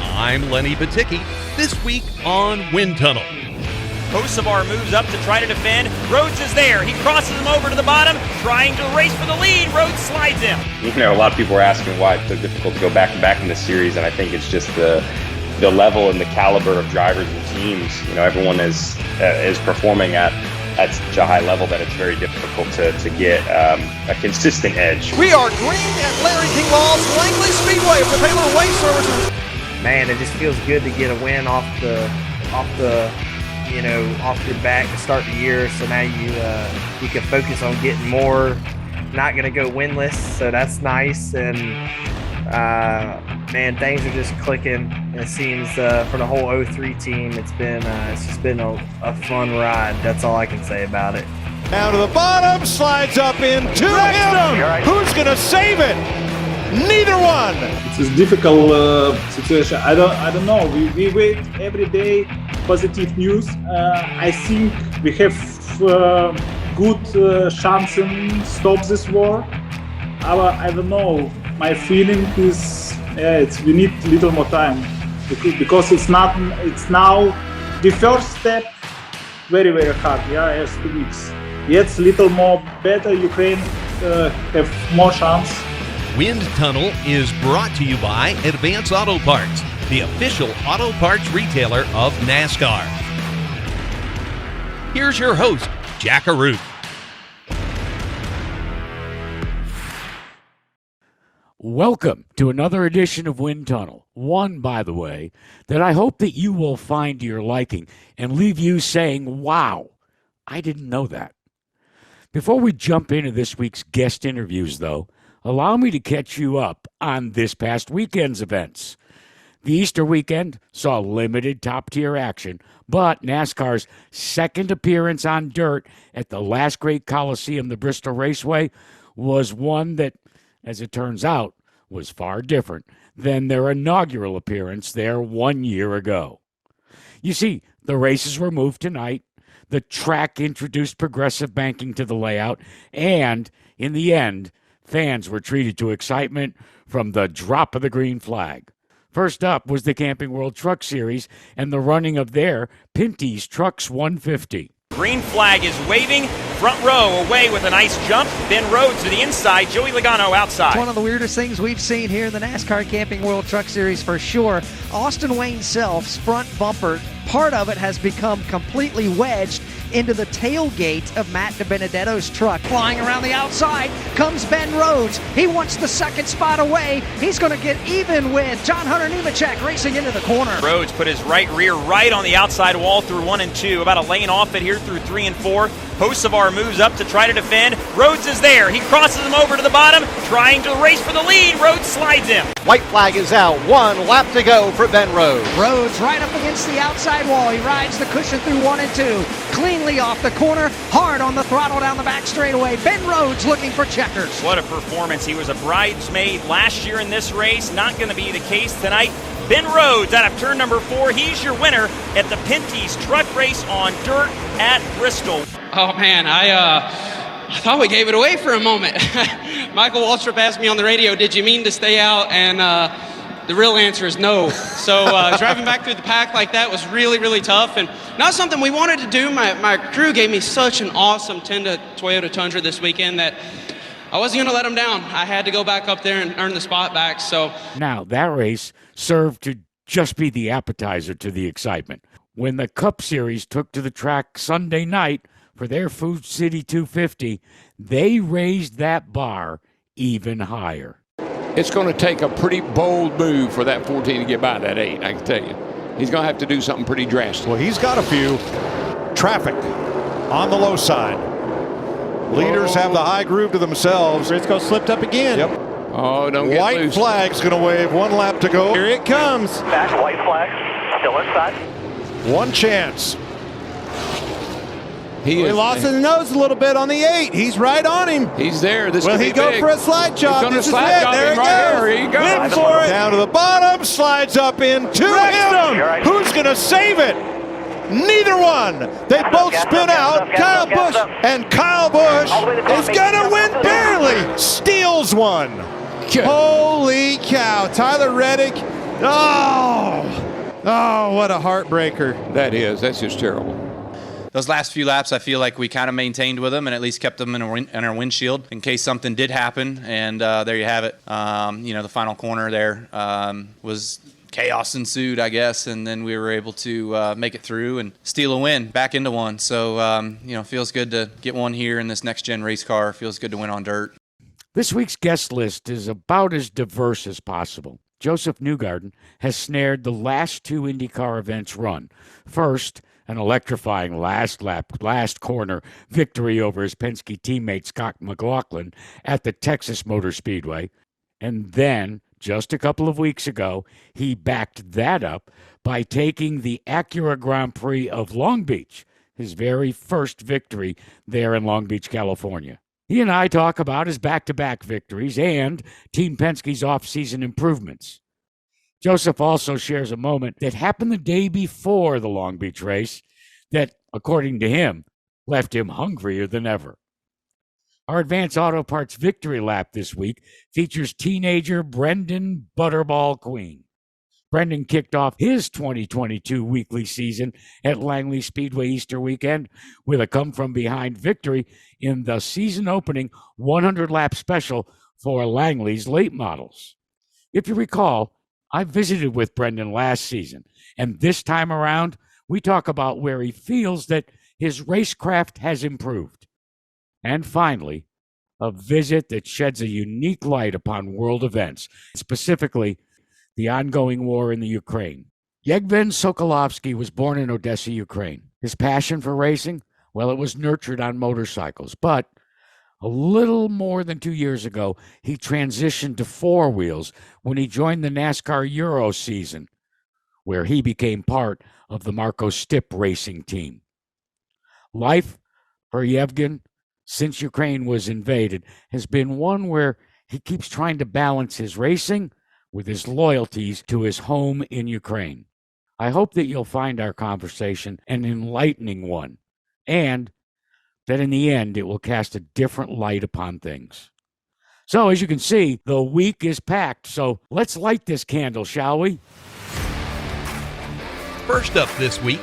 I'm Lenny Baticki. This week on Wind Tunnel. Hocevar moves up to try to defend. Rhodes is there. He crosses him over to the bottom, trying to race for the lead. Rhodes slides him. You know, a lot of people are asking why it's so difficult to go back and back in this series, and I think it's just the level and the caliber of drivers and teams. You know, everyone is performing at such a high level that it's very difficult to get a consistent edge. We are green at Larry King Law's Langley Speedway for Taylor Way Services. Man, it just feels good to get a win off your back to start the year. So now you can focus on getting more. Not going to go winless, so that's nice. And man, things are just clicking. It seems for the whole 03 team, it's just been a fun ride. That's all I can say about it. Down to the bottom, slides up into him. Who's going to save it? Neither one. It's a difficult situation. I don't know. We wait every day positive news. I think we have good chance to stop this war. I don't know. My feeling is we need a little more time because it's now the first step. Very hard. It's 2 weeks. Yet a little more better. Ukraine have more chance. Wind Tunnel is brought to you by Advance Auto Parts, the official auto parts retailer of NASCAR. Here's your host, Jack Arute. Welcome to another edition of Wind Tunnel. One, by the way, that I hope that you will find to your liking and leave you saying, wow, I didn't know that. Before we jump into this week's guest interviews, though, allow me to catch you up on this past weekend's events. The Easter weekend saw limited top-tier action, but NASCAR's second appearance on dirt at the last great Coliseum, the Bristol Raceway, was one that, as it turns out, was far different than their inaugural appearance there 1 year ago. You see, the races were moved tonight, the track introduced progressive banking to the layout, and, in the end, fans were treated to excitement from the drop of the green flag. First up was the Camping World Truck Series and the running of their Pinty's Trucks 150. Green flag is waving. Front row away with a nice jump. Ben Rhodes to the inside. Joey Logano outside. One of the weirdest things we've seen here in the NASCAR Camping World Truck Series for sure. Austin Wayne Self's front bumper, part of it has become completely wedged into the tailgate of Matt DiBenedetto's truck. Flying around the outside comes Ben Rhodes. He wants the second spot away. He's going to get even with John Hunter Nemechek racing into the corner. Rhodes put his right rear right on the outside wall through 1 and 2. About a lane off it here through 3 and 4. Hocevar moves up to try to defend. Rhodes is there. He crosses him over to the bottom, trying to race for the lead. Rhodes slides him. White flag is out. 1 lap to go for Ben Rhodes. Rhodes right up against the outside wall. He rides the cushion through 1 and 2. Cleanly off the corner, hard on the throttle down the back straightaway. Ben Rhodes looking for checkers. What a performance. He was a bridesmaid last year in this race. Not going to be the case tonight. Ben Rhodes out of turn number 4. He's your winner at the Pinty's Truck Race on dirt at Bristol. Oh man, I thought we gave it away for a moment. Michael Waltrip asked me on the radio, did you mean to stay out? And the real answer is no. So driving back through the pack like that was really tough, and not something we wanted to do. My crew gave me such an awesome Tenda Toyota Tundra this weekend that I wasn't going to let them down. I had to go back up there and earn the spot back. So now that race served to just be the appetizer to the excitement. When the Cup Series took to the track Sunday night for their Food City 250, they raised that bar even higher. It's going to take a pretty bold move for that 14 to get by that 8, I can tell you. He's going to have to do something pretty drastic. Well, he's got a few. Traffic on the low side. Leaders have the high groove to themselves. Briscoe slipped up again. Yep. Oh, don't get White loose. flag's going to wave. 1 lap to go. Here it comes. Back, white flag. Still inside. 1 chance. He lost his nose a little bit on the 8. He's right on him. He's there. This Will he go big. for a slide chop? He's going to This is slide it. chop There him right here. He goes. Win for it. Down to the bottom, slides up into him. Who's going to save it? Neither one. They both spin out. Kyle Busch, and Kyle Busch is going to win barely. Steals one. Holy cow. Tyler Reddick. Oh, what a heartbreaker. That's just terrible. Those last few laps, I feel like we kind of maintained with them and at least kept them in our windshield in case something did happen. And there you have it. The final corner there was chaos ensued, I guess, and then we were able to make it through and steal a win, back into one. So, feels good to get one here in this next-gen race car. Feels good to win on dirt. This week's guest list is about as diverse as possible. Josef Newgarden has snared the last two IndyCar events run. First, an electrifying last corner victory over his Penske teammate Scott McLaughlin at the Texas Motor Speedway. And then, just a couple of weeks ago, he backed that up by taking the Acura Grand Prix of Long Beach, his very first victory there in Long Beach, California. He and I talk about his back-to-back victories and Team Penske's off-season improvements. Josef also shares a moment that happened the day before the Long Beach race that, according to him, left him hungrier than ever. Our Advance Auto Parts victory lap this week features teenager Brenden Butterball Queen. Brenden kicked off his 2022 weekly season at Langley Speedway Easter weekend with a come-from-behind victory in the season-opening 100-lap special for Langley's late models. If you recall, I visited with Brenden last season, and this time around, we talk about where he feels that his racecraft has improved. And finally, a visit that sheds a unique light upon world events, specifically the ongoing war in the Ukraine. Yevgen Sokolovsky was born in Odessa, Ukraine. His passion for racing, well, it was nurtured on motorcycles, but a little more than 2 years ago, he transitioned to four wheels when he joined the NASCAR Euro season, where he became part of the Marco Stipp racing team. Life for Yevgen, since Ukraine was invaded, has been one where he keeps trying to balance his racing with his loyalties to his home in Ukraine. I hope that you'll find our conversation an enlightening one, and that in the end, it will cast a different light upon things. So, as you can see, the week is packed, so let's light this candle, shall we? First up this week,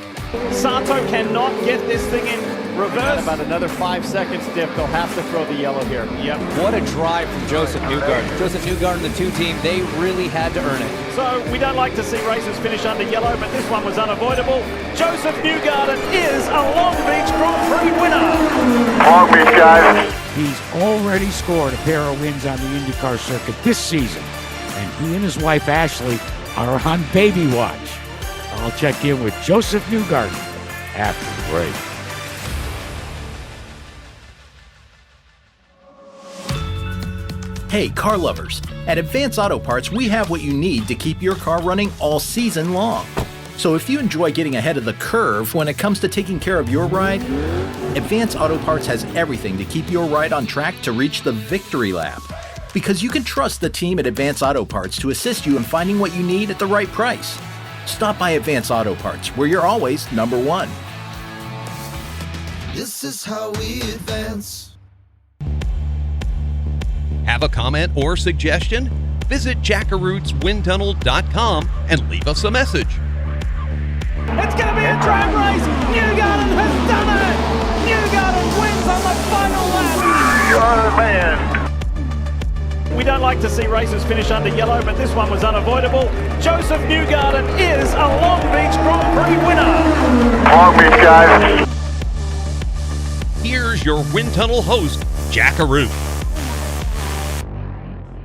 Sato cannot get this thing in reverse. About another 5 seconds dip. They'll have to throw the yellow here. Yep. What a drive from Josef Newgarden. Josef Newgarden, the two team, they really had to earn it. So we don't like to see races finish under yellow, but this one was unavoidable. Josef Newgarden is a Long Beach Grand Prix winner. Long Beach, guys. He's already scored a pair of wins on the IndyCar circuit this season, and he and his wife Ashley are on baby watch. I'll check in with Josef Newgarden after the break. Hey, car lovers. At Advance Auto Parts, we have what you need to keep your car running all season long. So if you enjoy getting ahead of the curve when it comes to taking care of your ride, Advance Auto Parts has everything to keep your ride on track to reach the victory lap. Because you can trust the team at Advance Auto Parts to assist you in finding what you need at the right price. Stop by Advance Auto Parts, where you're always number one. This is how we advance. Have a comment or suggestion? Visit jackarootswindtunnel.com and leave us a message. It's going to be a drag race. Newgarden has done it. Newgarden wins on the final lap. You're the man. We don't like to see races finish under yellow, but this one was unavoidable. Josef Newgarden is a Long Beach Grand Prix winner. Long Beach, guys. Here's your Wind Tunnel host, Jack Arute.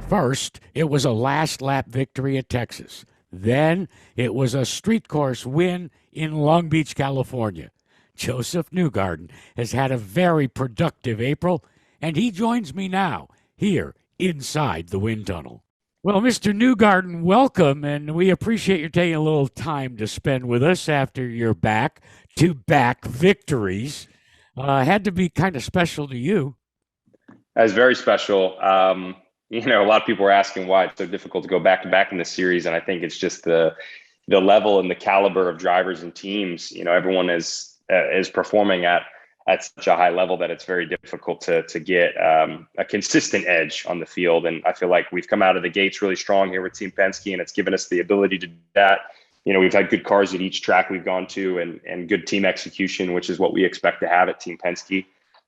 First, it was a last lap victory at Texas. Then, it was a street course win in Long Beach, California. Josef Newgarden has had a very productive April, and he joins me now, here inside the wind tunnel. Well, Mr. Newgarden, welcome, and we appreciate you taking a little time to spend with us after your back-to-back victories. Had to be kind of special to you. That was very special. A lot of people were asking why it's so difficult to go back to back in this series, and I think it's just the the level and the caliber of drivers and teams, everyone is performing at such a high level that it's very difficult to get a consistent edge on the field. And I feel like we've come out of the gates really strong here with Team Penske, and it's given us the ability to do that. We've had good cars at each track we've gone to, and good team execution, which is what we expect to have at Team Penske.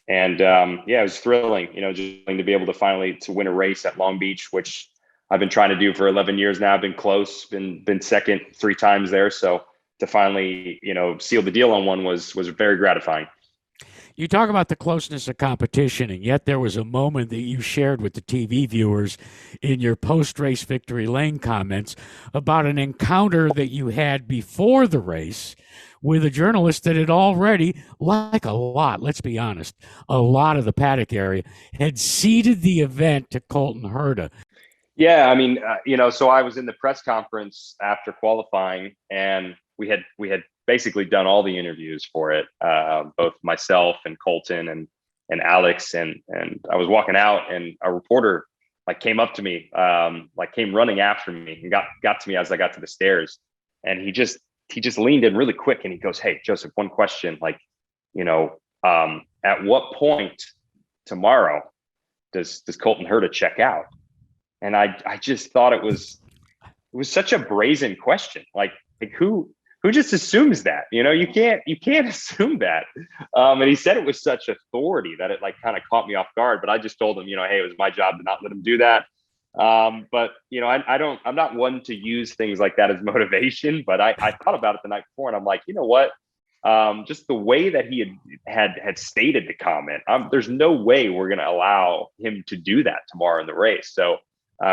And it was thrilling, just to be able to finally to win a race at Long Beach, which I've been trying to do for 11 years now. I've been close, been second 3 times there. So to finally, seal the deal on one was very gratifying. You talk about the closeness of competition, and yet there was a moment that you shared with the TV viewers in your post-race victory lane comments about an encounter that you had before the race with a journalist that had already, like a lot of the paddock area, had ceded the event to Colton Herta. Yeah, I mean, so I was in the press conference after qualifying, and we had basically done all the interviews for it, both myself and Colton and Alex, and I was walking out, and a reporter came up to me, came running after me and got to me as I got to the stairs, and he just leaned in really quick, and he goes, "Hey, Joseph, one question, at what point tomorrow does Colton Herta check out?" And I just thought it was such a brazen question. Like who just assumes that? You can't assume that. And he said it with such authority that it kind of caught me off guard. But I just told him, hey, it was my job to not let him do that. But I'm not one to use things like that as motivation. But I thought about it the night before, and I'm like, you know what? Just the way that he had stated the comment, there's no way we're going to allow him to do that tomorrow in the race. So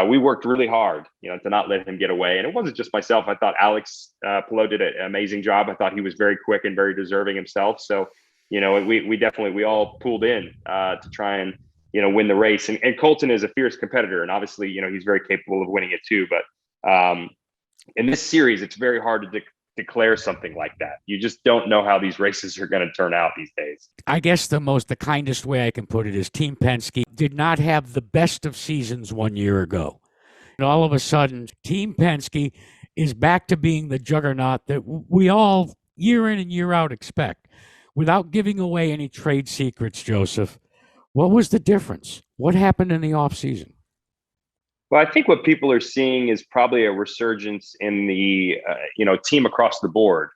we worked really hard, to not let him get away. And it wasn't just myself. I thought Alex Pillow did an amazing job. I thought he was very quick and very deserving himself. So, we all pulled in to try and, win the race. And Colton is a fierce competitor. And obviously, he's very capable of winning it too. But in this series, it's very hard to declare something like that. You just don't know how these races are going to turn out these days. I guess the kindest way I can put it is Team Penske did not have the best of seasons 1 year ago. And all of a sudden, Team Penske is back to being the juggernaut that we all, year in and year out, expect. Without giving away any trade secrets, Joseph, what was the difference? What happened in the offseason? Well, I think what people are seeing is probably a resurgence in the, team across the board.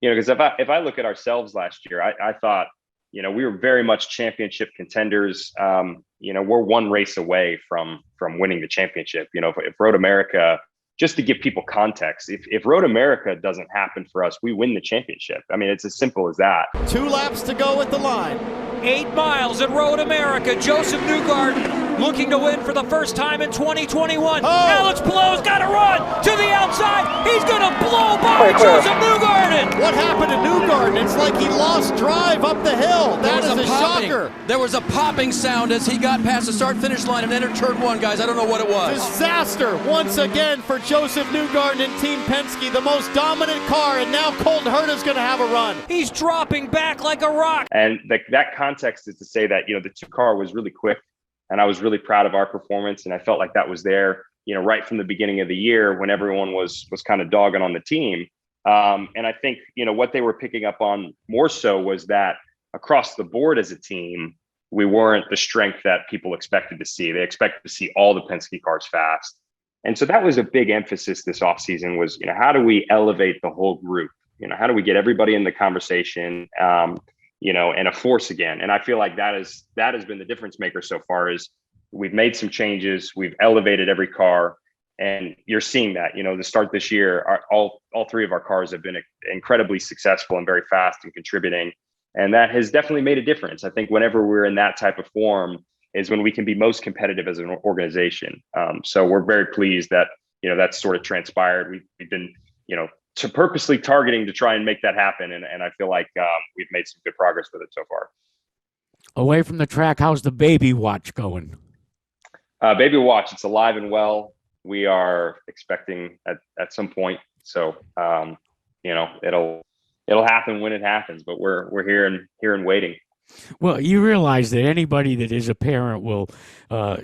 Because if I look at ourselves last year, I thought, we were very much championship contenders. We're one race away from winning the championship. If Road America, just to give people context, if Road America doesn't happen for us, we win the championship. I mean, it's as simple as that. 2 laps to go at the line. 8 miles at Road America. Josef Newgarden looking to win for the first time in 2021. Alex Pillow's got to run to the outside. He's going to blow by Josef Newgarden. What happened to Newgarden? It's like he lost drive up the hill. That is a shocker. There was a popping sound as he got past the start-finish line and entered turn 1, guys. I don't know what it was. Disaster once again for Josef Newgarden and Team Penske, the most dominant car, and now Colton Herta's going to have a run. He's dropping back like a rock. And that context is to say that, the 2 car was really quick, and I was really proud of our performance, and I felt like that was there, right from the beginning of the year when everyone was kind of dogging on the team. And I think, what they were picking up on more so was that across the board as a team, we weren't the strength that people expected to see. They expected to see all the Penske cars fast. And so that was a big emphasis this offseason was, how do we elevate the whole group? How do we get everybody in the conversation, and a force again? And I feel like that has been the difference maker so far is we've made some changes. We've elevated every car, and you're seeing that, to start this year, all 3 of our cars have been incredibly successful and very fast and contributing. And that has definitely made a difference. I think whenever we're in that type of form is when we can be most competitive as an organization. So we're very pleased that, that's sort of transpired. We've been, purposely targeting to try and make that happen. And I feel like we've made some good progress with it so far. Away from the track, how's the baby watch going? Baby watch, it's alive and well. We are expecting at some point. So, it'll happen when it happens, but we're here and waiting. Well, you realize that anybody that is a parent will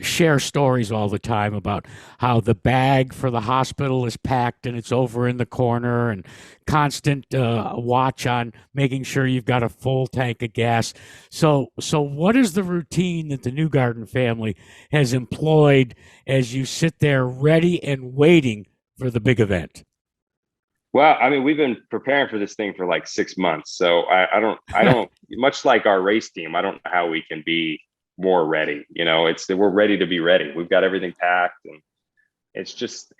share stories all the time about how the bag for the hospital is packed and it's over in the corner, and constant watch on making sure you've got a full tank of gas. So what is the routine that the Newgarden family has employed as you sit there ready and waiting for the big event? Well, I mean, we've been preparing for this thing for like 6 months. So I don't, much like our race team, I don't know how we can be more ready. We're ready to be ready. We've got everything packed, and it's just,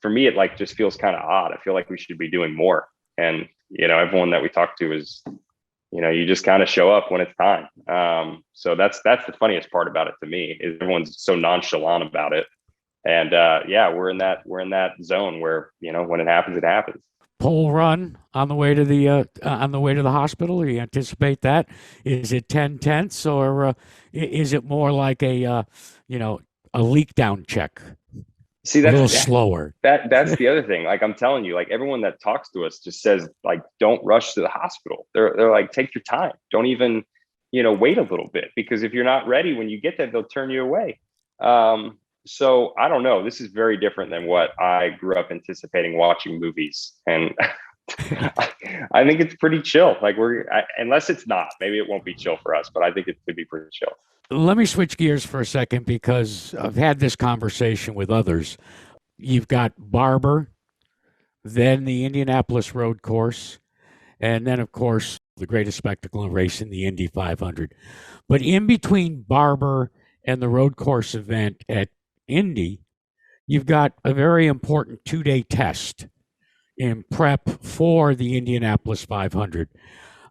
for me, it like just feels kind of odd. I feel like we should be doing more. And, everyone that we talk to is, you just kind of show up when it's time. So that's the funniest part about it to me, is everyone's so nonchalant about it. And we're in that zone where, when it happens, it happens. Pole run on the way to the hospital? You anticipate that? Is it 10/10, or is it more like a leak down check? See, that's a little slower. That's the other thing. Like I'm telling you, like everyone that talks to us just says, like, don't rush to the hospital. They're like, take your time. Don't even, wait a little bit, because if you're not ready when you get there, they'll turn you away. So I don't know. This is very different than what I grew up anticipating watching movies, and I think it's pretty chill. Like unless it's not, maybe it won't be chill for us, but I think it could be pretty chill. Let me switch gears for a second, because I've had this conversation with others. You've got Barber, then the Indianapolis road course, and then, of course, the greatest spectacle in racing, the Indy 500. But in between Barber and the road course event at Indy, you've got a very important 2-day test in prep for the Indianapolis 500.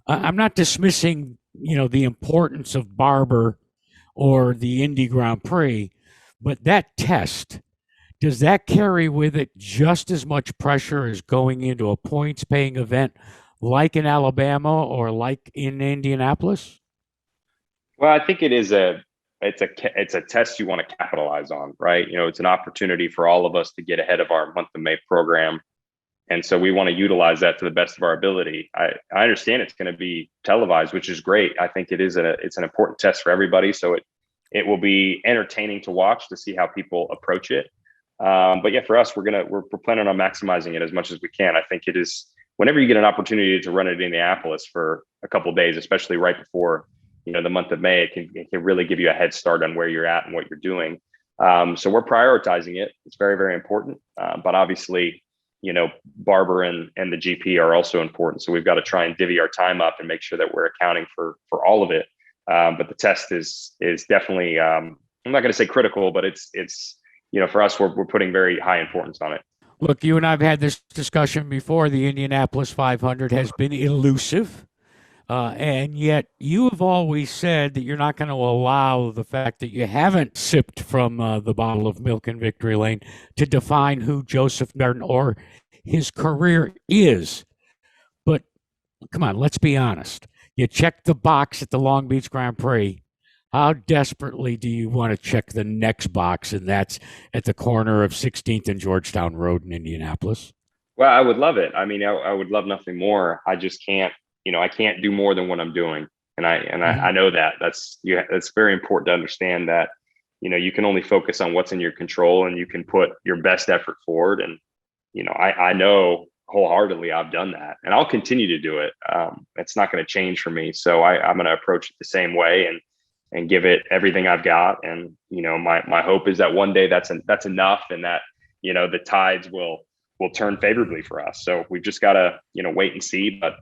I'm not dismissing, the importance of Barber or the Indy Grand Prix, but that test, does that carry with it just as much pressure as going into a points-paying event like in Alabama or like in Indianapolis? Well, I think it is it's a test you want to capitalize on, right? It's an opportunity for all of us to get ahead of our month of May program. And so we want to utilize that to the best of our ability. I understand it's going to be televised, which is great. I think it's an important test for everybody. So it will be entertaining to watch, to see how people approach it. But yeah, for us, we're planning on maximizing it as much as we can. I think it is, whenever you get an opportunity to run it in Indianapolis for a couple of days, especially right before the month of May, it can really give you a head start on where you're at and what you're doing. So we're prioritizing it. It's very, very important. But obviously, Barber and the GP are also important. So we've got to try and divvy our time up and make sure that we're accounting for all of it. But the test is definitely, I'm not going to say critical, but it's for us, we're putting very high importance on it. Look, you and I have had this discussion before. The Indianapolis 500 has been elusive. And yet you have always said that you're not going to allow the fact that you haven't sipped from the bottle of milk in Victory Lane to define who Josef Newgarden or his career is. But come on, let's be honest. You checked the box at the Long Beach Grand Prix. How desperately do you want to check the next box? And that's at the corner of 16th and Georgetown Road in Indianapolis. Well, I would love it. I mean, I would love nothing more. I just can't. I can't do more than what I'm doing. And I know that that's very important to understand that, you can only focus on what's in your control, and you can put your best effort forward. And, I know wholeheartedly I've done that, and I'll continue to do it. It's not going to change for me. So I'm going to approach it the same way and give it everything I've got. And, my hope is that one day that's enough, and that, the tides will turn favorably for us. So we've just got to, wait and see. But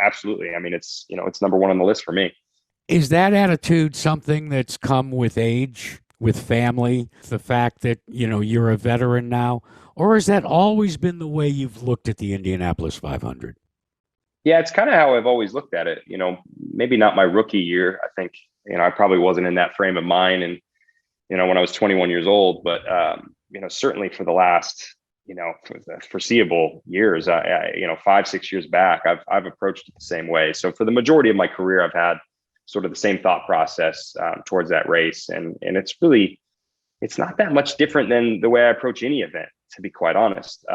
absolutely. I mean, it's number one on the list for me. Is that attitude something that's come with age, with family, the fact that, you're a veteran now? Or has that always been the way you've looked at the Indianapolis 500? Yeah, it's kind of how I've always looked at it. Maybe not my rookie year. I think, I probably wasn't in that frame of mind. And, when I was 21 years old, but, certainly for the last, for the foreseeable years, 5-6 years back, I've approached it the same way. So for the majority of my career, I've had sort of the same thought process towards that race. And it's not that much different than the way I approach any event, to be quite honest.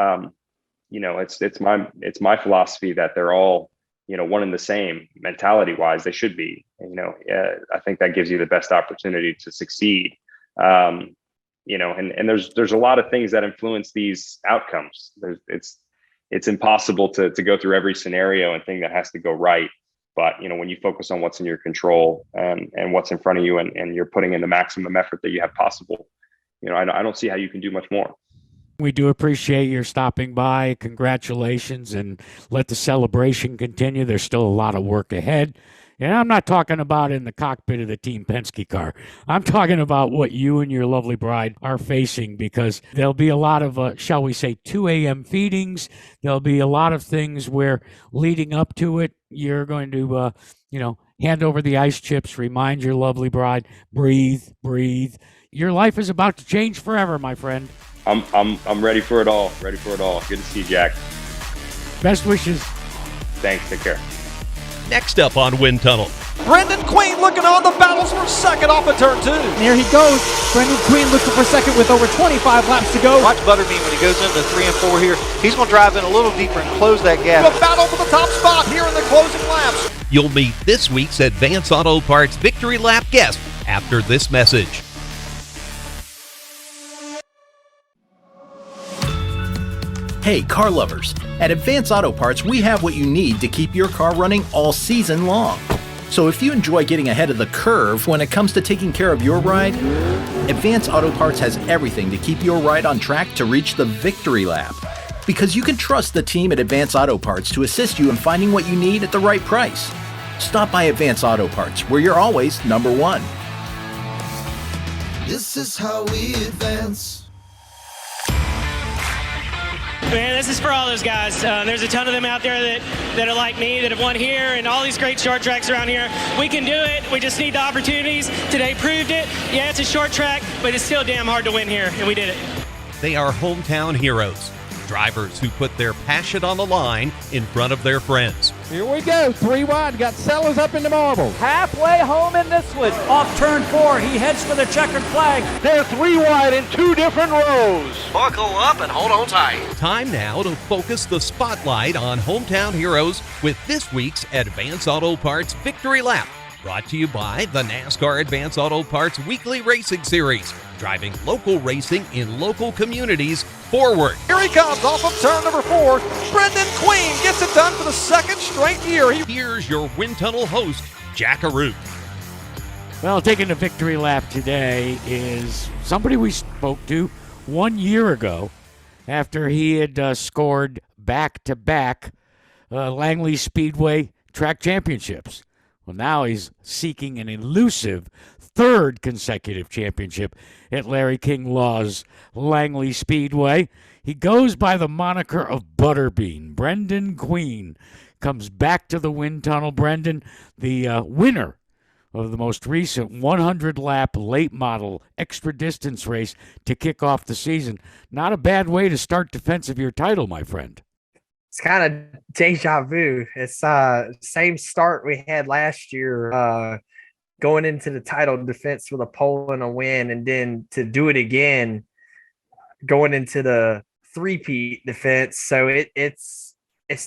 It's my philosophy that they're all one and the same mentality wise. They should be, I think that gives you the best opportunity to succeed. And there's a lot of things that influence these outcomes. It's impossible to go through every scenario and thing that has to go right. But, when you focus on what's in your control and what's in front of you and you're putting in the maximum effort that you have possible, I don't see how you can do much more. We do appreciate your stopping by. Congratulations, and let the celebration continue. There's still a lot of work ahead. And I'm not talking about in the cockpit of the Team Penske car. I'm talking about what you and your lovely bride are facing, because there'll be a lot of, shall we say, 2 a.m. feedings. There'll be a lot of things where leading up to it, you're going to, hand over the ice chips, remind your lovely bride, breathe. Your life is about to change forever, my friend. I'm ready for it all. Good to see you, Jack. Best wishes. Thanks. Take care. Next up on Wind Tunnel. Brenden Queen looking on, the battles for second off of turn 2. And here he goes. Brenden Queen looking for second with over 25 laps to go. Watch Butterbean when he goes into 3 and 4 here. He's going to drive in a little deeper and close that gap. The battle for the top spot here in the closing laps. You'll meet this week's Advance Auto Parts Victory Lap guest after this message. Hey, car lovers. At Advance Auto Parts, we have what you need to keep your car running all season long. So if you enjoy getting ahead of the curve when it comes to taking care of your ride, Advance Auto Parts has everything to keep your ride on track to reach the victory lap. Because you can trust the team at Advance Auto Parts to assist you in finding what you need at the right price. Stop by Advance Auto Parts, where you're always number one. This is how we advance. Man, this is for all those guys. There's a ton of them out there that are like me, that have won here and all these great short tracks around here. We can do it. We just need the opportunities. Today proved it. Yeah, it's a short track, but it's still damn hard to win here, and we did it. They are hometown heroes, drivers who put their passion on the line in front of their friends. Here we go. 3 wide. Got Sellers up in the marble. Halfway home in this one. Off turn 4, he heads for the checkered flag. They're 3 wide in 2 different rows. Buckle up and hold on tight. Time now to focus the spotlight on hometown heroes with this week's Advance Auto Parts Victory Lap. Brought to you by the NASCAR Advance Auto Parts Weekly Racing Series, driving local racing in local communities forward. Here he comes off of turn number 4. Brenden Queen gets it done for the second straight year. Here's your Wind Tunnel host, Jack Arute. Well, taking the victory lap today is somebody we spoke to 1 year ago after he had scored back-to-back Langley Speedway track championships. Well, now he's seeking an elusive 3rd consecutive championship at Larry King Law's Langley Speedway. He goes by the moniker of Butterbean. Brenden Queen comes back to the wind tunnel. Brenden, the winner of the most recent 100-lap late model extra distance race to kick off the season. Not a bad way to start defense of your title, my friend. It's kind of deja vu. It's same start we had last year, going into the title defense with a pole and a win, and then to do it again going into the three-peat defense. So it's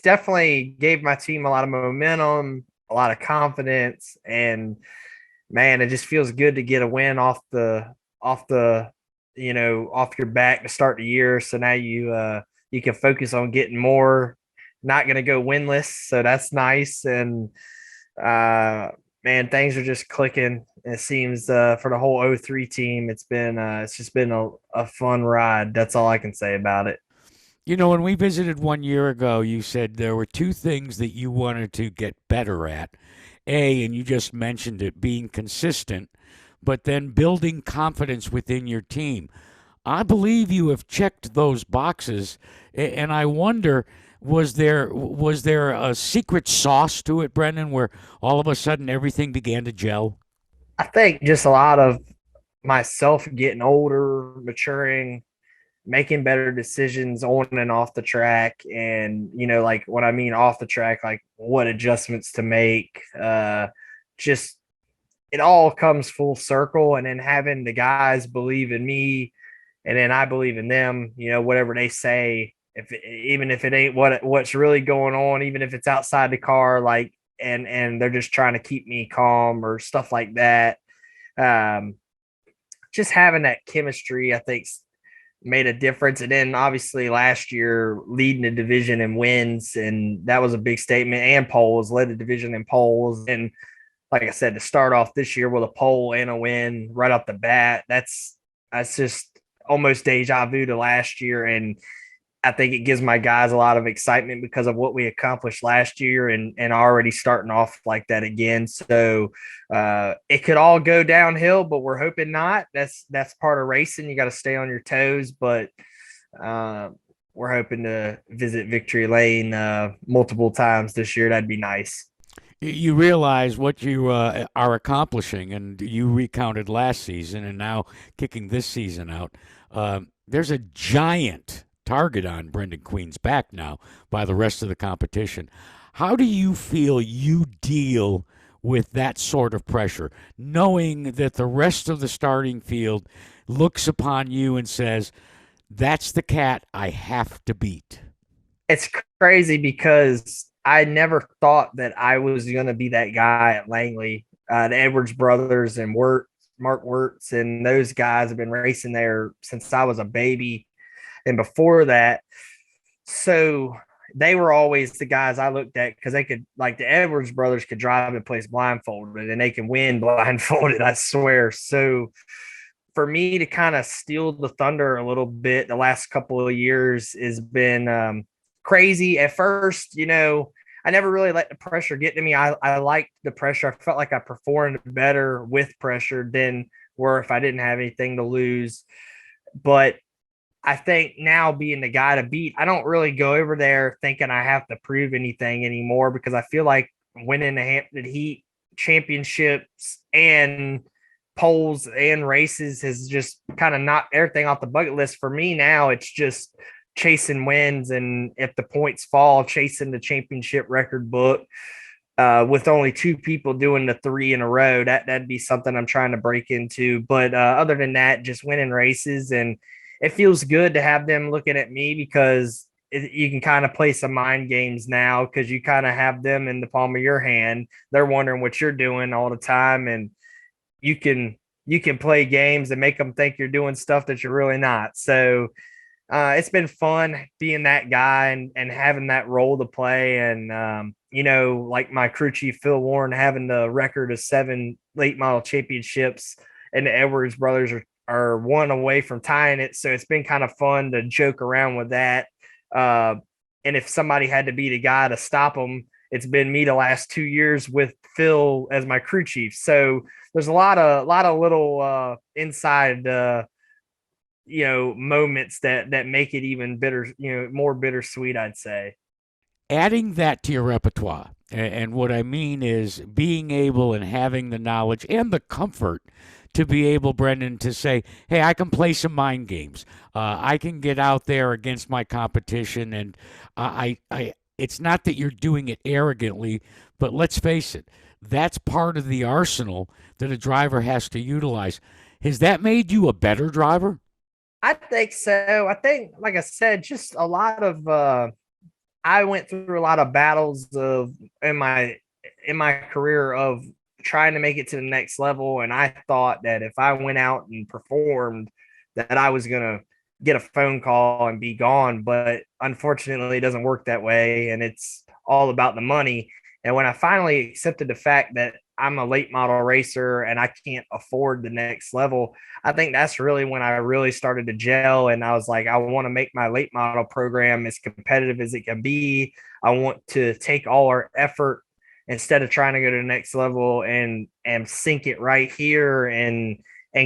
definitely gave my team a lot of momentum, a lot of confidence, and man, it just feels good to get a win off your back to start the year. So now you can focus on getting more, not going to go winless. So that's nice. And, man, things are just clicking. It seems for the whole 03 team, it's just been a fun ride. That's all I can say about it. You know, when we visited 1 year ago, you said there were 2 things that you wanted to get better at. And you just mentioned it, being consistent, but then building confidence within your team. I believe you have checked those boxes, and I wonder, was there a secret sauce to it, Brenden, where all of a sudden everything began to gel? I think just a lot of myself getting older, maturing, making better decisions on and off the track. And, like what I mean off the track, like what adjustments to make, just it all comes full circle. And then having the guys believe in me, and then I believe in them, whatever they say, even if it ain't what's really going on, even if it's outside the car, like, and they're just trying to keep me calm or stuff like that. Just having that chemistry, I think, made a difference. And then obviously last year leading the division in wins, and that was a big statement, and poles, led the division in poles. And like I said, to start off this year with a pole and a win right off the bat, that's just almost deja vu to last year. And I think it gives my guys a lot of excitement because of what we accomplished last year, and already starting off like that again. So it could all go downhill, but we're hoping not. That's part of racing. You got to stay on your toes, but we're hoping to visit Victory Lane multiple times this year. That'd be nice. You realize what you are accomplishing, and you recounted last season and now kicking this season out. There's a giant target on Brenden Queen's back now by the rest of the competition. How do you feel you deal with that sort of pressure, knowing that the rest of the starting field looks upon you and says, that's the cat I have to beat? It's crazy because I never thought that I was going to be that guy at Langley. The Edwards brothers and Mark Wirtz and those guys have been racing there since I was a baby and before that. So they were always the guys I looked at because they could, like the Edwards brothers could drive a place blindfolded, and they can win blindfolded, I swear. So for me to kind of steal the thunder a little bit the last couple of years has been crazy. At first, I never really let the pressure get to me. I liked the pressure. I felt like I performed better with pressure than where if I didn't have anything to lose. But I think now being the guy to beat, I don't really go over there thinking I have to prove anything anymore, because I feel like winning the Hampton Heat championships and poles and races has just kind of knocked everything off the bucket list for me. Now it's just chasing wins, and if the points fall, chasing the championship record book. With only 2 people doing the 3 in a row, that'd be something I'm trying to break into. But other than that, just winning races, and it feels good to have them looking at me because you can kind of play some mind games now, because you kind of have them in the palm of your hand. They're wondering what you're doing all the time, and you can play games and make them think you're doing stuff that you're really not. So it's been fun being that guy and having that role to play. And, like my crew chief, Phil Warren, having the record of 7 late model championships, and the Edwards brothers are 1 away from tying it. So it's been kind of fun to joke around with that. And if somebody had to be the guy to stop them, it's been me the last 2 years with Phil as my crew chief. So there's a lot of little inside, moments that make it even bitter, more bittersweet, I'd say. Adding that to your repertoire. And what I mean is being able and having the knowledge and the comfort to be able, Brenden, to say, hey, I can play some mind games. I can get out there against my competition. And it's not that you're doing it arrogantly, but let's face it, that's part of the arsenal that a driver has to utilize. Has that made you a better driver? I think so. I think, like I said, just a lot of I went through a lot of battles in my career of trying to make it to the next level. And I thought that if I went out and performed, that I was going to get a phone call and be gone. But unfortunately, it doesn't work that way. And it's all about the money. And when I finally accepted the fact that I'm a late model racer and I can't afford the next level, I think that's really when I really started to gel. And I was like, I want to make my late model program as competitive as it can be. I want to take all our effort instead of trying to go to the next level and sink it right here and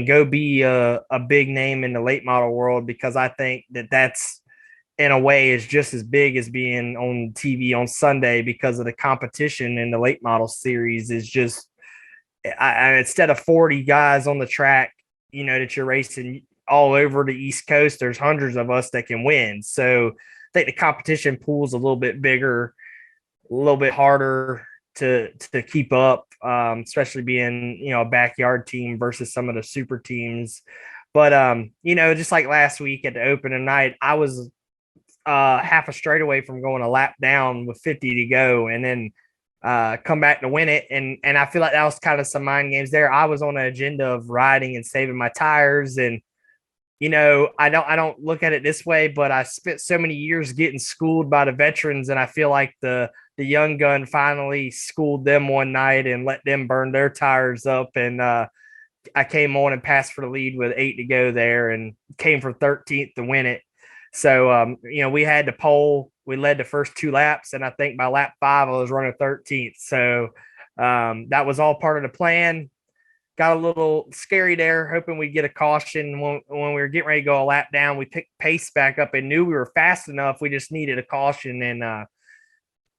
go be a big name in the late model world, because I think that's in a way is just as big as being on TV on Sunday, because of the competition in the late model series is just, instead of 40 guys on the track, that you're racing all over the East Coast, there's hundreds of us that can win. So I think the competition pool's a little bit bigger, a little bit harder to keep up, especially being, a backyard team versus some of the super teams. But, just like last week at the opening night, I was half a straightaway from going a lap down with 50 to go, and then come back to win it. And I feel like that was kind of some mind games there. I was on an agenda of riding and saving my tires, and I don't look at it this way, but I spent so many years getting schooled by the veterans, and I feel like the young gun finally schooled them one night and let them burn their tires up. And I came on and passed for the lead with 8 to go there, and came from 13th to win it. So, we had the pole. We led the first 2 laps, and I think by lap 5, I was running 13th. So that was all part of the plan. Got a little scary there, hoping we'd get a caution. When we were getting ready to go a lap down, we picked pace back up and knew we were fast enough. We just needed a caution, and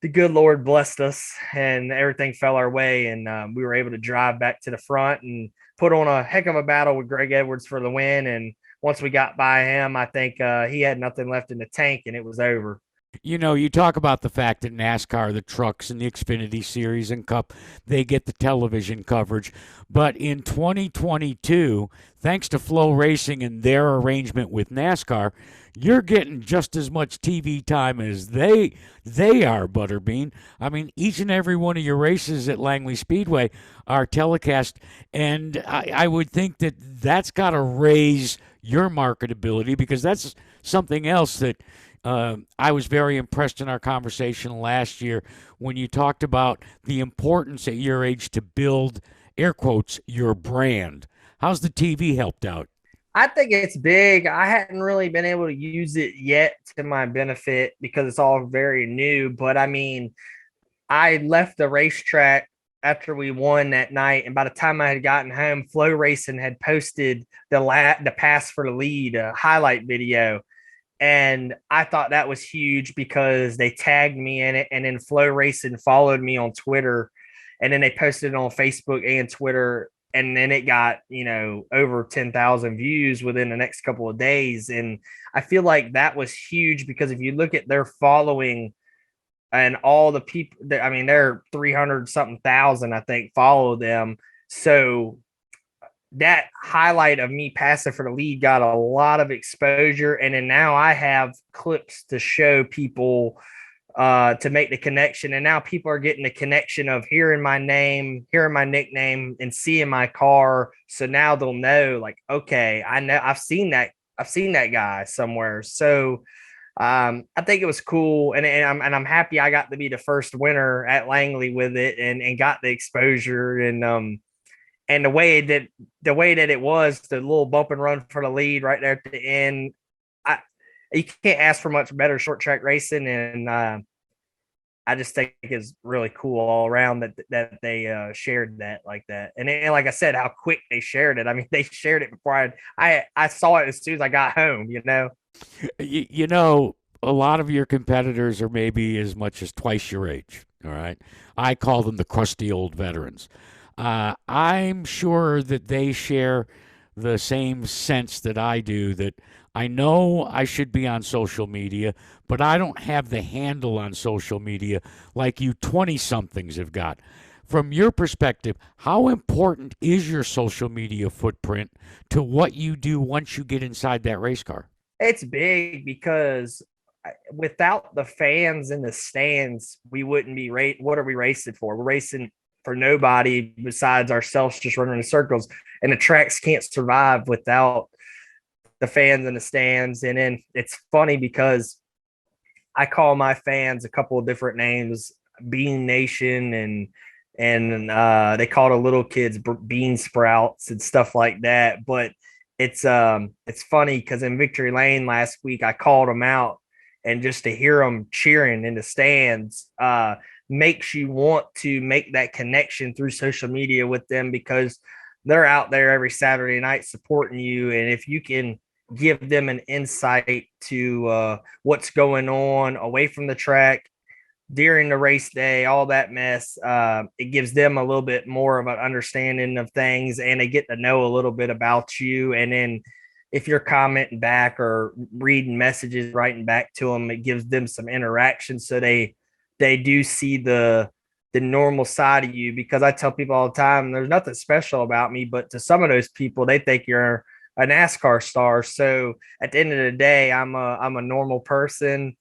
the good Lord blessed us, and everything fell our way, and we were able to drive back to the front and put on a heck of a battle with Greg Edwards for the win. And once we got by him, I think he had nothing left in the tank, and it was over. You talk about the fact that NASCAR, the trucks and the Xfinity Series and Cup, they get the television coverage. But in 2022, thanks to Flow Racing and their arrangement with NASCAR, you're getting just as much TV time as they are, Butterbean. I mean, each and every one of your races at Langley Speedway are telecast, and I would think that that's got to raise your marketability, because that's something else that I was very impressed in our conversation last year when you talked about the importance at your age to build, air quotes, your brand. How's the TV helped out? I think it's big. I hadn't really been able to use it yet to my benefit because it's all very new. But I mean, I left the racetrack after we won that night, and by the time I had gotten home, Flow Racing had posted the pass for the lead highlight video. And I thought that was huge because they tagged me in it, and then Flow Racing followed me on Twitter, and then they posted it on Facebook and Twitter, and then it got, over 10,000 views within the next couple of days. And I feel like that was huge because if you look at their following and all the people, they're 300 something thousand, I think, follow them. So that highlight of me passing for the lead got a lot of exposure. And then now I have clips to show people to make the connection. And now people are getting the connection of hearing my name, hearing my nickname, and seeing my car. So now they'll know, like, okay, I know I've seen that guy somewhere. So I think it was cool. And I'm happy I got to be the first winner at Langley with it and got the exposure. And the way that it was, the little bump and run for the lead right there at the end, you can't ask for much better short track racing. And I just think it's really cool all around that they shared that like that. And like I said, how quick they shared it. I mean, they shared it before I saw it as soon as I got home, A lot of your competitors are maybe as much as twice your age, all right? I call them the crusty old veterans. I'm sure that they share the same sense that I do, that I know I should be on social media, but I don't have the handle on social media like you 20-somethings have got. From your perspective, how important is your social media footprint to what you do once you get inside that race car? It's big because without the fans in the stands, we wouldn't be what are we racing for? We're racing for nobody besides ourselves, just running in circles, and the tracks can't survive without the fans in the stands. And then it's funny because I call my fans a couple of different names, Bean Nation, and they call the little kids bean sprouts and stuff like that. But it's funny because in Victory Lane last week, I called them out, and just to hear them cheering in the stands makes you want to make that connection through social media with them, because they're out there every Saturday night supporting you. And if you can give them an insight to what's going on away from the track during the race day, all that mess, it gives them a little bit more of an understanding of things, and they get to know a little bit about you. And then if you're commenting back or reading messages, writing back to them, it gives them some interaction. So they do see the normal side of you, because I tell people all the time, there's nothing special about me, but to some of those people, they think you're NASCAR star. So at the end of the day, I'm a normal person.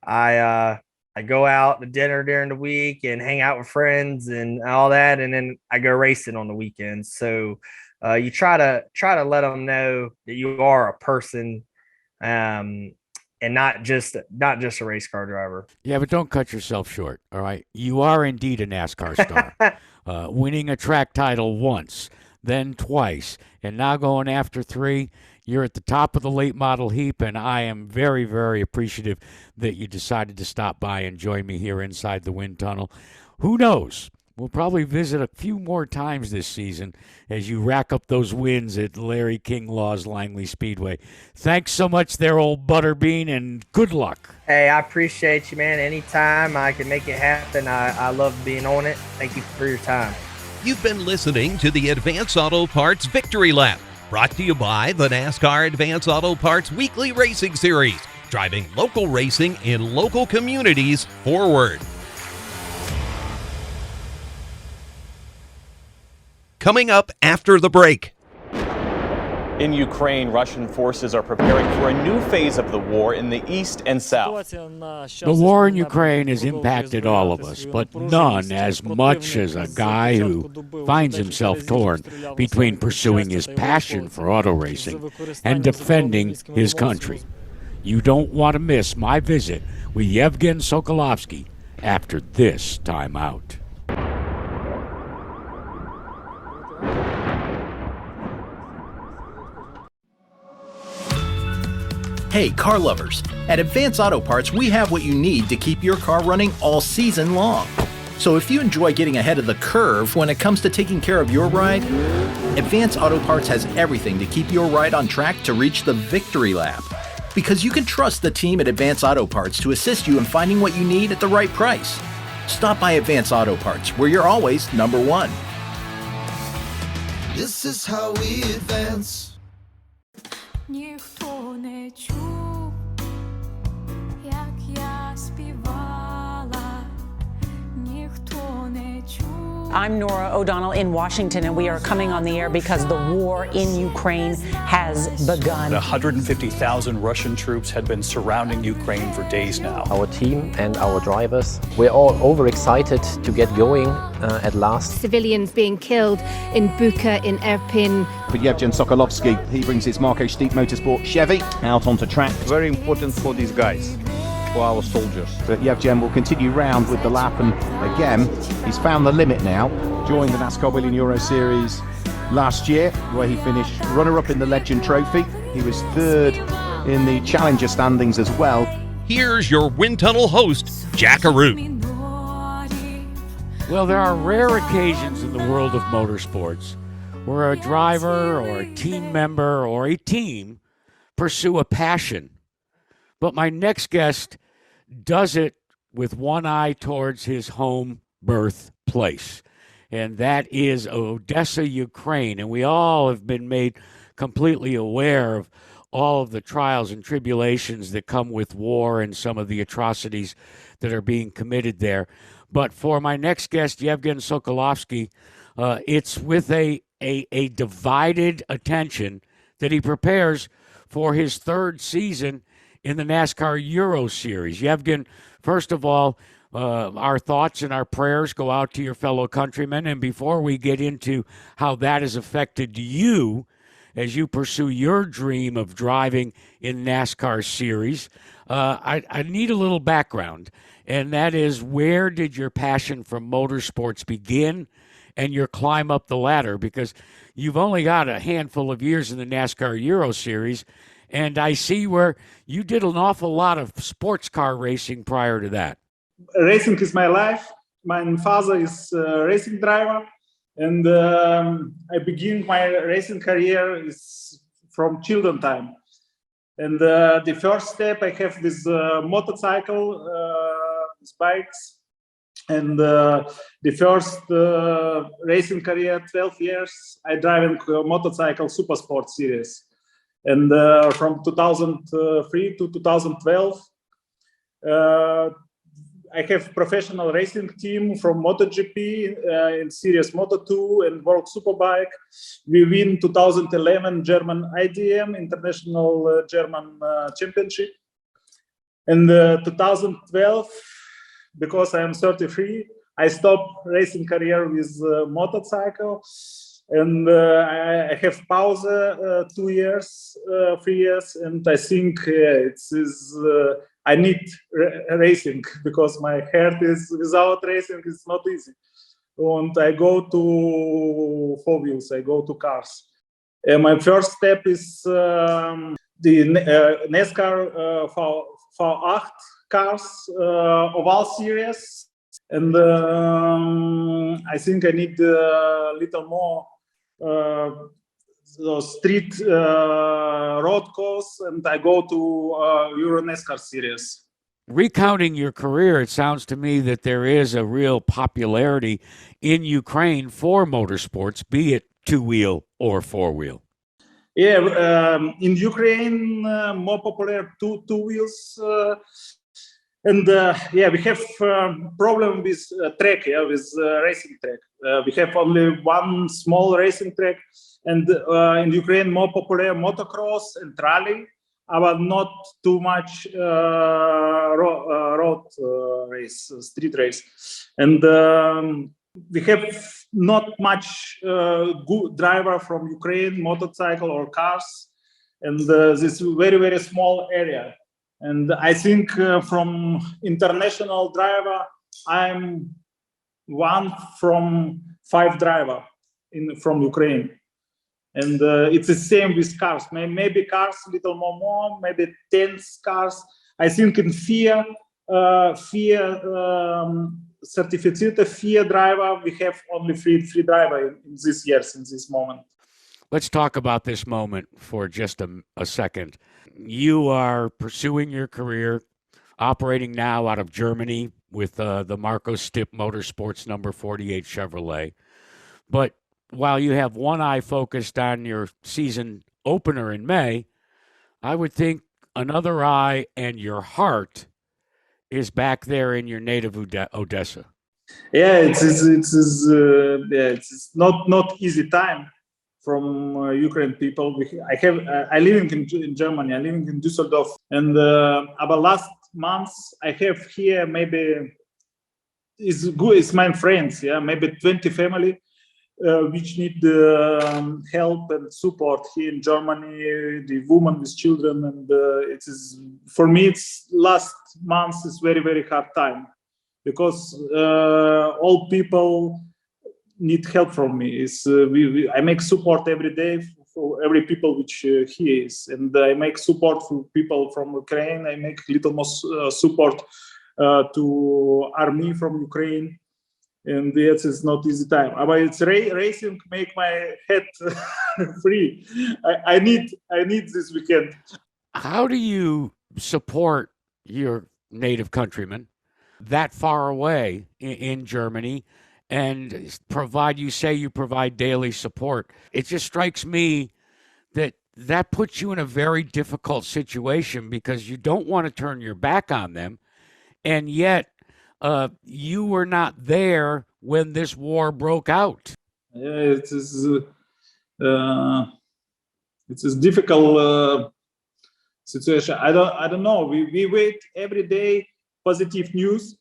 I go out to dinner during the week and hang out with friends and all that, and then I go racing on the weekends. So you try to let them know that you are a person, and not just a race car driver. Yeah, but don't cut yourself short. All right, you are indeed a NASCAR star, winning a track title once, then twice, and now going after 3. You're at the top of the late model heap, and I am very, very appreciative that you decided to stop by and join me here inside the wind tunnel. Who knows? We'll probably visit a few more times this season as you rack up those wins at Larry King Law's Langley Speedway. Thanks so much there, old Butterbean, and good luck. Hey, I appreciate you, man. Anytime I can make it happen, I love being on it. Thank you for your time. You've been listening to the Advance Auto Parts Victory Lap, brought to you by the NASCAR Advance Auto Parts Weekly Racing Series, driving local racing in local communities forward. Coming up after the break. In Ukraine, Russian forces are preparing for a new phase of the war in the east and south. The war in Ukraine has impacted all of us, but none as much as a guy who finds himself torn between pursuing his passion for auto racing and defending his country. You don't want to miss my visit with Yevgen Sokolovsky after this time out. Hey, car lovers! At Advance Auto Parts, we have what you need to keep your car running all season long. So if you enjoy getting ahead of the curve when it comes to taking care of your ride, Advance Auto Parts has everything to keep your ride on track to reach the victory lap. Because you can trust the team at Advance Auto Parts to assist you in finding what you need at the right price. Stop by Advance Auto Parts, where you're always number one. This is how we advance. Ніхто не чув, як я співала, ніхто не чув. I'm Nora O'Donnell in Washington, and we are coming on the air because the war in Ukraine has begun. 150,000 Russian troops had been surrounding Ukraine for days now. Our team and our drivers, we're all overexcited to get going at last. Civilians being killed in Bucha, in Irpin. For Yevgen Sokolovsky, he brings his Marco Steep Motorsport Chevy out onto track. Very important for these guys, for our soldiers. But Yevgen will continue round with the lap, and again, he's found the limit now. Joined the NASCAR Wheeling Euro Series last year, where he finished runner-up in the Legend Trophy. He was third in the Challenger standings as well. Here's your wind tunnel host, Jack Arute. Well, there are rare occasions in the world of motorsports where a driver or a team member or a team pursue a passion. But my next guest does it with one eye towards his home birthplace, and that is Odessa, Ukraine. And we all have been made completely aware of all of the trials and tribulations that come with war and some of the atrocities that are being committed there. But for my next guest, Yevgen Sokolovsky, it's with a divided attention that he prepares for his third season in the NASCAR Euro Series. Yevgen, first of all, our thoughts and our prayers go out to your fellow countrymen. And before we get into how that has affected you as you pursue your dream of driving in NASCAR Series, I need a little background. And that is, where did your passion for motorsports begin and your climb up the ladder? Because you've only got a handful of years in the NASCAR Euro Series, and I see where you did an awful lot of sports car racing prior to that. Racing is my life. My father is a racing driver, and I began my racing career is from children time. And the first step, I have this motorcycle, bikes, and the first racing career, 12 years, I drive a motorcycle super sport series. And from 2003 to 2012, I have professional racing team from MotoGP in Series Moto2 and World Superbike. We win 2011 German IDM International German Championship. And 2012, because I am 33, I stopped racing career with motorcycle, and I have pause 2 years, 3 years, and I think I need racing because my heart is without racing is not easy. And I go to four wheels, I go to cars. My first step is the NASCAR V8 cars, oval series, and I think I need a little more street road course, and I go to Euro NASCAR series. Recounting your career, it sounds to me that there is a real popularity in Ukraine for motorsports, be it two-wheel or four-wheel. Yeah, in Ukraine, more popular two wheels. And yeah, we have problem with track, with racing track. We have only one small racing track, and in Ukraine more popular motocross and rally, but not too much road race, street race. And we have not much good driver from Ukraine, motorcycle or cars, and this very, very small area. And I think from international driver, I'm one from 5 driver from Ukraine. And it's the same with cars. Maybe cars a little more, maybe 10 cars. I think in FIA certificate FIA driver, we have only three driver in this years, in this moment. Let's talk about this moment for just a second. You are pursuing your career, operating now out of Germany with the Marco Stipp Motorsports number 48 Chevrolet. But while you have one eye focused on your season opener in May, I would think another eye and your heart is back there in your native Odessa. Yeah, it's not easy time from Ukraine people. I live in Germany. I live in Düsseldorf, and about last months I have here maybe it's my friends. Yeah, maybe 20 family which need help and support here in Germany. The women with children, and it is for me. It's last month is very, very hard time because all people need help from me. I make support every day for every people which here is, and I make support for people from Ukraine. I make little more support to army from Ukraine, and yes, it's not easy time. But it's racing make my head free. I need this weekend. How do you support your native countrymen that far away in Germany and you provide daily support? It just strikes me that puts you in a very difficult situation because you don't want to turn your back on them, and yet you were not there when this war broke out. Yeah, it's a difficult situation. I don't know. We wait every day positive news.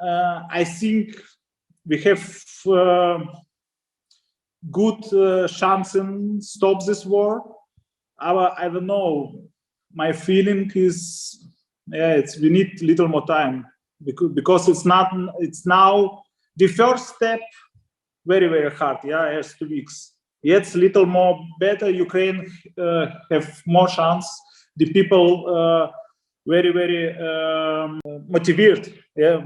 I think we have good chance to stop this war. I don't know. My feeling is, we need a little more time because it's now the first step. Very, very hard. Yeah, it's 2 weeks. Yet a little more better. Ukraine have more chance. The people very, very motivated. Yeah,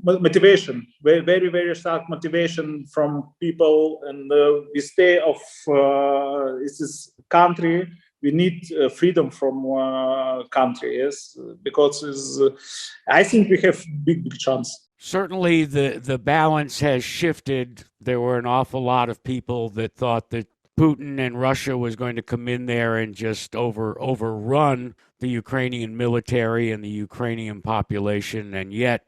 motivation. Very, very, very strong motivation from people. And we stay of this country. We need freedom from country. Yes, because I think we have big chance. Certainly, the balance has shifted. There were an awful lot of people that thought that Putin and Russia was going to come in there and just overrun the Ukrainian military and the Ukrainian population, and yet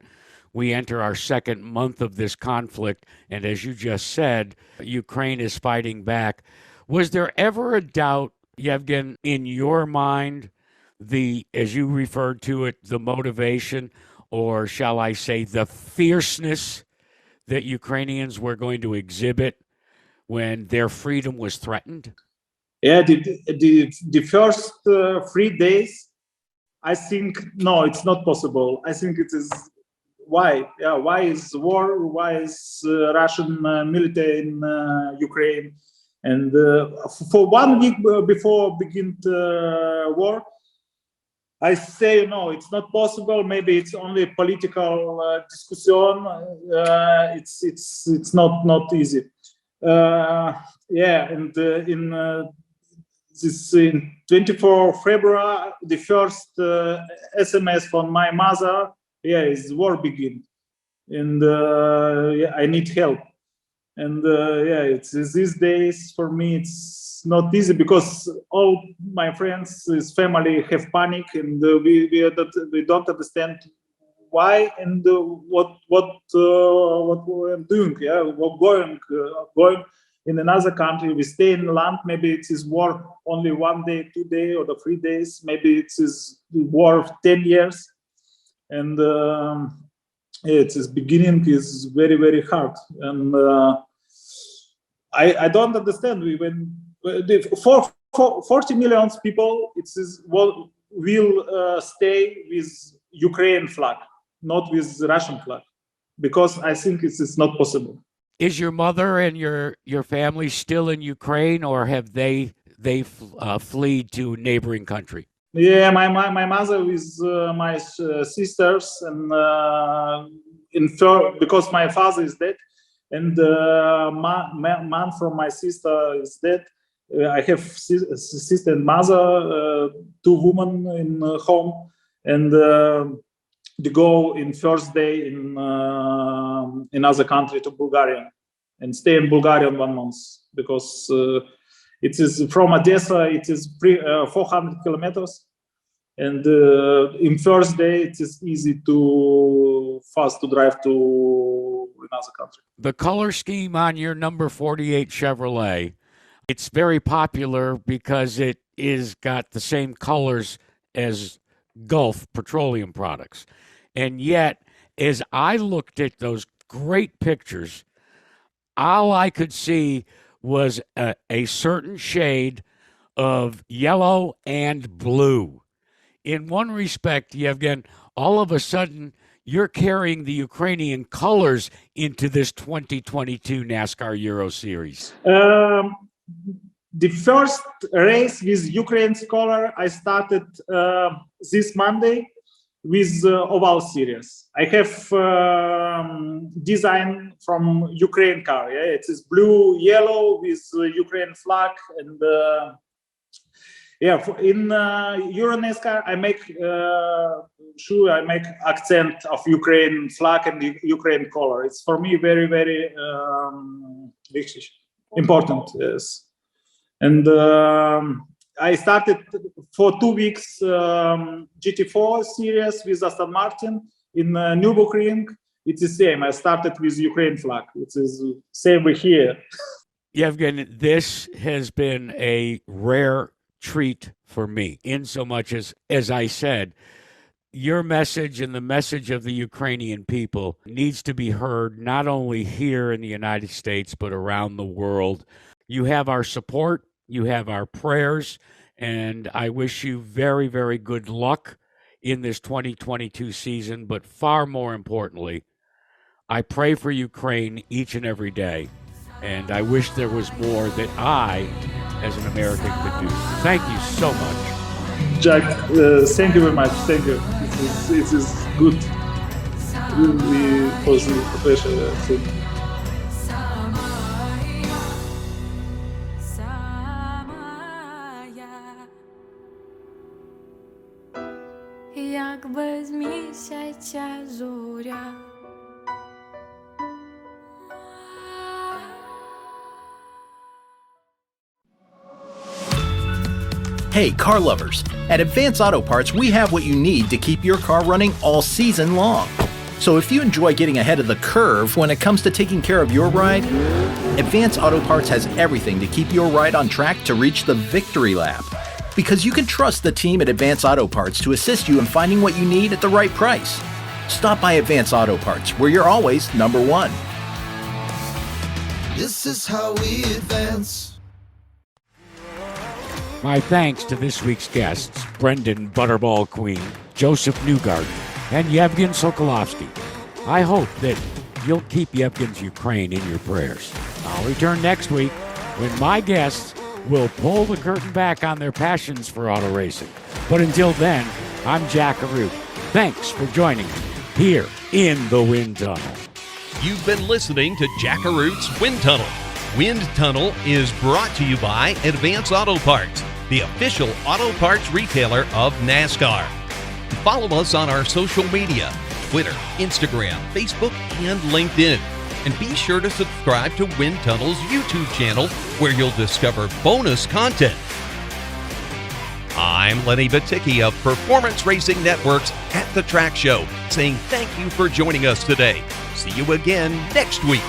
we enter our second month of this conflict, and as you just said, Ukraine is fighting back. Was there ever a doubt, Yevgen, in your mind, as you referred to it, the motivation, or shall I say the fierceness that Ukrainians were going to exhibit when their freedom was threatened? Yeah, the first 3 days, I think, no, it's not possible. I think it is, why? Yeah, why is war? Why is Russian military in Ukraine? And for 1 week before begin war, I say, no, it's not possible. Maybe it's only political discussion. It's not easy. Yeah, and in 24 February, the first SMS from my mother, yeah, is war begin, and yeah, I need help. And yeah, it's these days for me it's not easy because all my friends, his family have panic, and we don't understand why and what we're doing. Yeah, we're going in another country. We stay in land. Maybe it is war only 1 day, 2 days, or the 3 days. Maybe it is war of 10 years, and its beginning is very, very hard. And I don't understand. When 40 million people, will stay with Ukraine flag, not with Russian flag, because I think it's not possible. Is your mother and your family still in Ukraine, or have they fled to a neighboring country? Yeah, my mother with my sisters, and because my father is dead, and man from my sister is dead. I have sister and mother, 2 women in home, and they go in first day in another country to Bulgaria, and stay in Bulgaria 1 month, because it is from Odessa. It is 400 kilometers, and in first day it is easy to fast to drive to another country. The color scheme on your number 48 Chevrolet, it's very popular because it is got the same colors as Gulf petroleum products. And yet, as I looked at those great pictures, all I could see was a certain shade of yellow and blue. In one respect, Yevgen, all of a sudden, you're carrying the Ukrainian colors into this 2022 NASCAR Euro Series. The first race with Ukraine's color, I started this Monday with Oval Series. I have design from Ukraine car. Yeah? It is blue, yellow with Ukraine flag, and yeah, in Euro NASCAR, I make sure I make accent of Ukraine flag and the Ukraine color. It's for me very, very important. Yes, and I started for 2 weeks GT4 series with Aston Martin in Nürburgring. It's the same. I started with Ukraine flag. It is same here. Yevgen, this has been a rare treat for me, in so much as I said, your message and the message of the Ukrainian people needs to be heard not only here in the United States, but around the world. You have our support, you have our prayers, and I wish you very, very good luck in this 2022 season. But far more importantly, I pray for Ukraine each and every day, and I wish there was more that I, as an American, could do. Thank you so much. Jack, thank you very much. Thank you. It is good. Really positive, professional. Thank you. Як без місяця зоря. Hey, car lovers, at Advance Auto Parts, we have what you need to keep your car running all season long. So if you enjoy getting ahead of the curve when it comes to taking care of your ride, Advance Auto Parts has everything to keep your ride on track to reach the victory lap. Because you can trust the team at Advance Auto Parts to assist you in finding what you need at the right price. Stop by Advance Auto Parts, where you're always number one. This is how we advance. My thanks to this week's guests, Brenden Butterball Queen, Josef Newgarden, and Yevgen Sokolovsky. I hope that you'll keep Yevgen's Ukraine in your prayers. I'll return next week when my guests will pull the curtain back on their passions for auto racing. But until then, I'm Jack Arute. Thanks for joining me here in the Wind Tunnel. You've been listening to Jack Arute's Wind Tunnel. Wind Tunnel is brought to you by Advance Auto Parts, the official auto parts retailer of NASCAR. Follow us on our social media, Twitter, Instagram, Facebook, and LinkedIn. And be sure to subscribe to Wind Tunnel's YouTube channel, where you'll discover bonus content. I'm Lenny Baticki of Performance Racing Network's At the Track Show, saying thank you for joining us today. See you again next week.